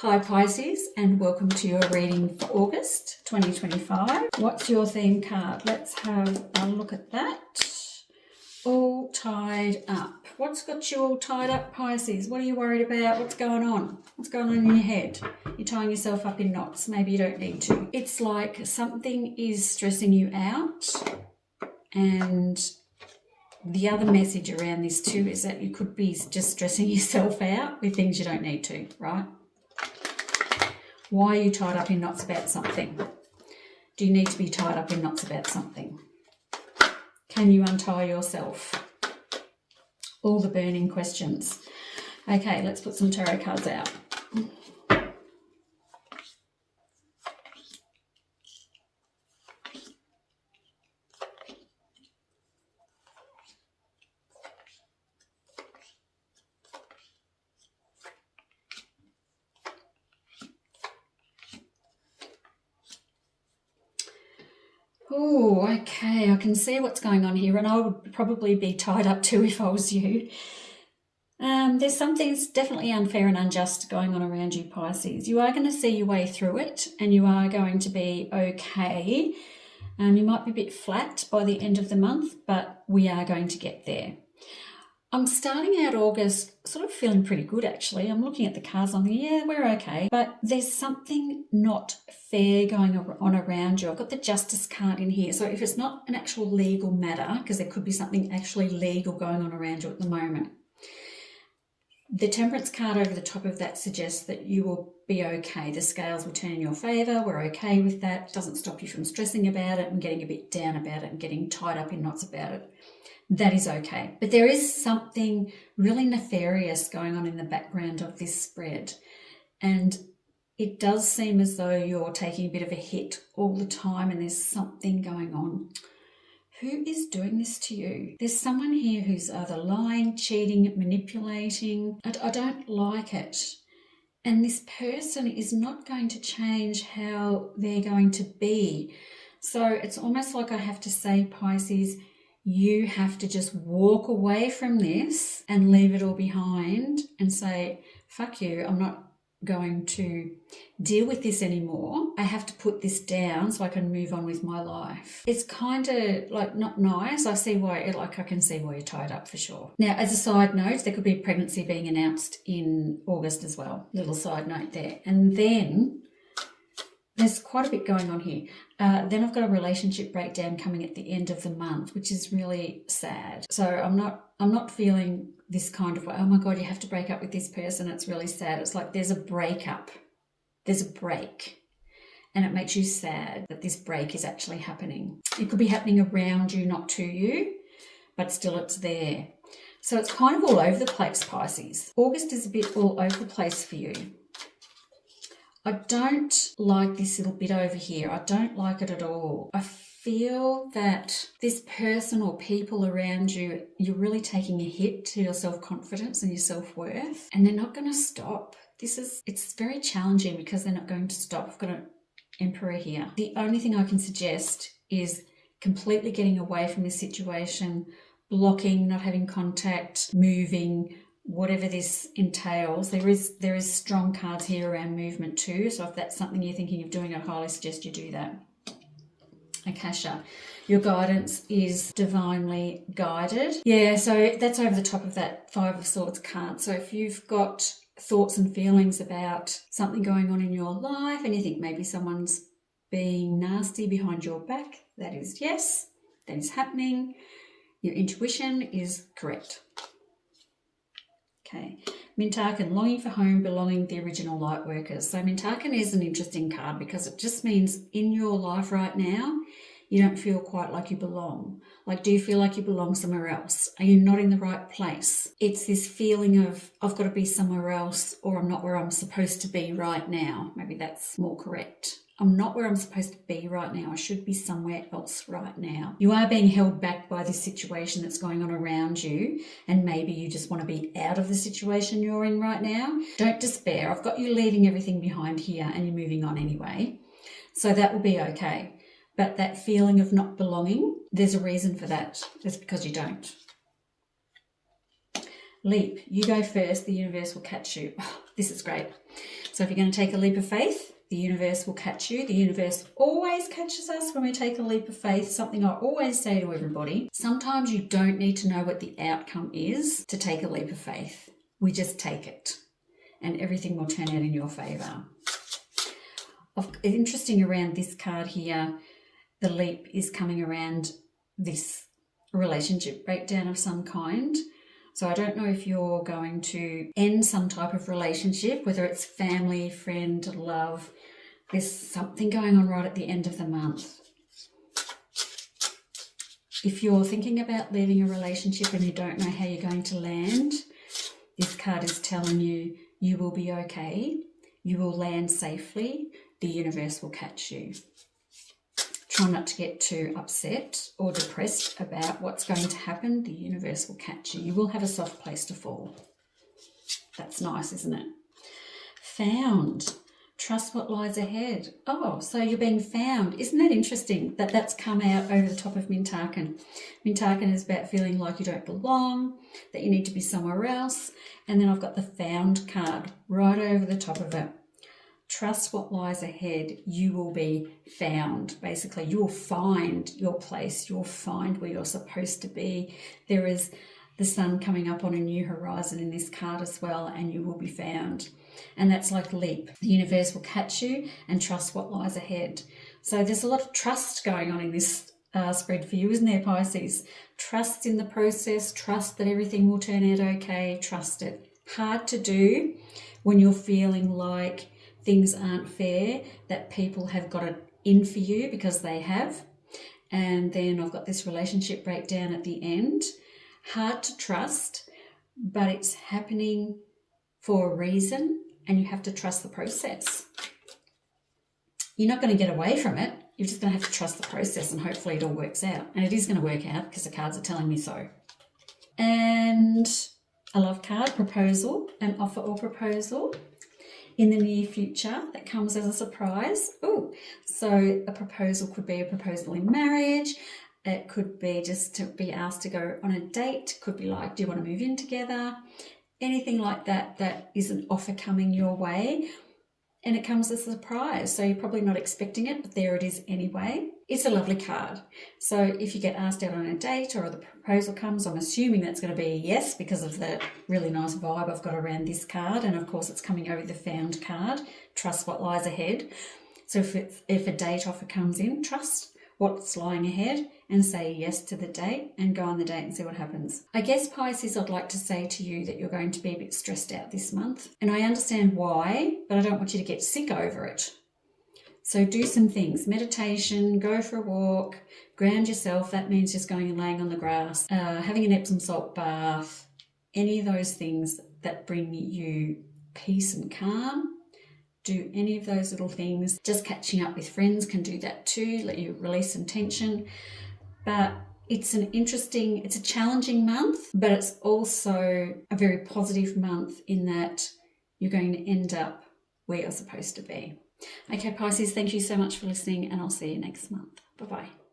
Hi Pisces, and welcome to your reading for August 2025. What's your theme card? Let's have a look at that. All tied up. What's got you all tied up, Pisces? What are you worried about? What's going on? What's going on in your head? You're tying yourself up in knots. Maybe you don't need to. It's like something is stressing you out, and the other message around this too is that you could be just stressing yourself out with things you don't need to, right? Why are you tied up in knots about something? Do you need to be tied up in knots about something? Can you untie yourself? All the burning questions. Okay, let's put some tarot cards out. Oh, okay, I can see what's going on here, and I would probably be tied up too if I was you. There's something that's definitely unfair and unjust going on around you, Pisces. You are going to see your way through it, and you are going to be okay. You might be a bit flat by the end of the month, but we are going to get there. I'm starting out August sort of feeling pretty good, actually. I'm looking at the cards, I'm thinking, yeah, we're okay. But there's something not fair going on around you. I've got the Justice card in here. So if it's not an actual legal matter, because there could be something actually legal going on around you at the moment, the Temperance card over the top of that suggests that you will be okay. The scales will turn in your favour. We're okay with that. It doesn't stop you from stressing about it and getting a bit down about it and getting tied up in knots about it. That is okay. But there is something really nefarious going on in the background of this spread. And it does seem as though you're taking a bit of a hit all the time and there's something going on. Who is doing this to you? There's someone here who's either lying, cheating, manipulating. I don't like it. And this person is not going to change how they're going to be. So it's almost like I have to say, Pisces, you have to just walk away from this and leave it all behind and say, fuck you, I'm not going to deal with this anymore. I have to put this down so I can move on with my life. It's kind of like not nice. I see why, I can see why you're tied up for sure. Now, as a side note, there could be a pregnancy being announced in August as well. Little side note there. And then there's quite a bit going on here. Then I've got a relationship breakdown coming at the end of the month, which is really sad. So I'm not feeling this kind of way, oh my God, you have to break up with this person. It's really sad. It's like there's a breakup. There's a break. And it makes you sad that this break is actually happening. It could be happening around you, not to you, but still it's there. So it's kind of all over the place, Pisces. August is a bit all over the place for you. I don't like this little bit over here. I don't like it at all. I feel that this person or people around you, you're really taking a hit to your self-confidence and your self-worth, and they're not going to stop. It's very challenging because they're not going to stop. I've got an Emperor here. The only thing I can suggest is completely getting away from this situation, blocking, not having contact, moving, whatever this entails. There is strong cards here around movement too. So if that's something you're thinking of doing, I highly suggest you do that. Akasha, your guidance is divinely guided. Yeah, so that's over the top of that Five of Swords card. So if you've got thoughts and feelings about something going on in your life and you think maybe someone's being nasty behind your back, that is yes, that is happening. Your intuition is correct. Okay, Mintakan, longing for home, belonging, the original light workers. So Mintakan is an interesting card because it just means in your life right now, you don't feel quite like you belong. Like, do you feel like you belong somewhere else? Are you not in the right place? It's this feeling of, I've got to be somewhere else, or I'm not where I'm supposed to be right now. Maybe that's more correct. I'm not where I'm supposed to be right now. I should be somewhere else right now. You are being held back by this situation that's going on around you, and maybe you just want to be out of the situation you're in right now. Don't despair. I've got you leaving everything behind here and you're moving on anyway. So that will be okay. But that feeling of not belonging, there's a reason for that. It's because you don't. Leap, you go first, the universe will catch you. Oh, this is great. So if you're going to take a leap of faith, the universe will catch you. The universe always catches us when we take a leap of faith. Something I always say to everybody, sometimes you don't need to know what the outcome is to take a leap of faith. We just take it and everything will turn out in your favour. Interesting around this card here, the leap is coming around this relationship breakdown of some kind. So I don't know if you're going to end some type of relationship, whether it's family, friend, love. There's something going on right at the end of the month. If you're thinking about leaving a relationship and you don't know how you're going to land, this card is telling you you will be okay. You will land safely. The universe will catch you. Try not to get too upset or depressed about what's going to happen. The universe will catch you. You will have a soft place to fall. That's nice, isn't it? Found. Trust what lies ahead. Oh, so you're being found. Isn't that interesting that that's come out over the top of Mintakan? Mintakan is about feeling like you don't belong, that you need to be somewhere else. And then I've got the found card right over the top of it. Trust what lies ahead. You will be found. Basically, you will find your place. You'll find where you're supposed to be. There is the sun coming up on a new horizon in this card as well, and you will be found. And that's like leap. The universe will catch you and trust what lies ahead. So there's a lot of trust going on in this spread for you, isn't there, Pisces? Trust in the process. Trust that everything will turn out okay. Trust it. Hard to do when you're feeling like things aren't fair, that people have got it in for you because they have. And then I've got this relationship breakdown at the end. Hard to trust, but it's happening for a reason and you have to trust the process. You're not going to get away from it. You're just going to have to trust the process and hopefully it all works out. And it is going to work out because the cards are telling me so. And a love card, proposal, an offer or proposal in the near future that comes as a surprise. Oh, so a proposal could be a proposal in marriage. It could be just to be asked to go on a date. Could be like, do you want to move in together? Anything like that, that is an offer coming your way. And it comes as a surprise. So you're probably not expecting it, but there it is anyway. It's a lovely card. So if you get asked out on a date or the proposal comes, I'm assuming that's going to be a yes because of the really nice vibe I've got around this card. And of course, it's coming over the found card. Trust what lies ahead. So if a date offer comes in, trust what's lying ahead and say yes to the date and go on the date and see what happens. I guess, Pisces, I'd like to say to you that you're going to be a bit stressed out this month. And I understand why, but I don't want you to get sick over it. So do some things. Meditation, go for a walk, ground yourself. That means just going and laying on the grass, having an Epsom salt bath, any of those things that bring you peace and calm. Do any of those little things. Just catching up with friends can do that too, let you release some tension. But it's a challenging month, but it's also a very positive month in that you're going to end up where you're supposed to be. Okay, Pisces, thank you so much for listening and I'll see you next month. Bye-bye.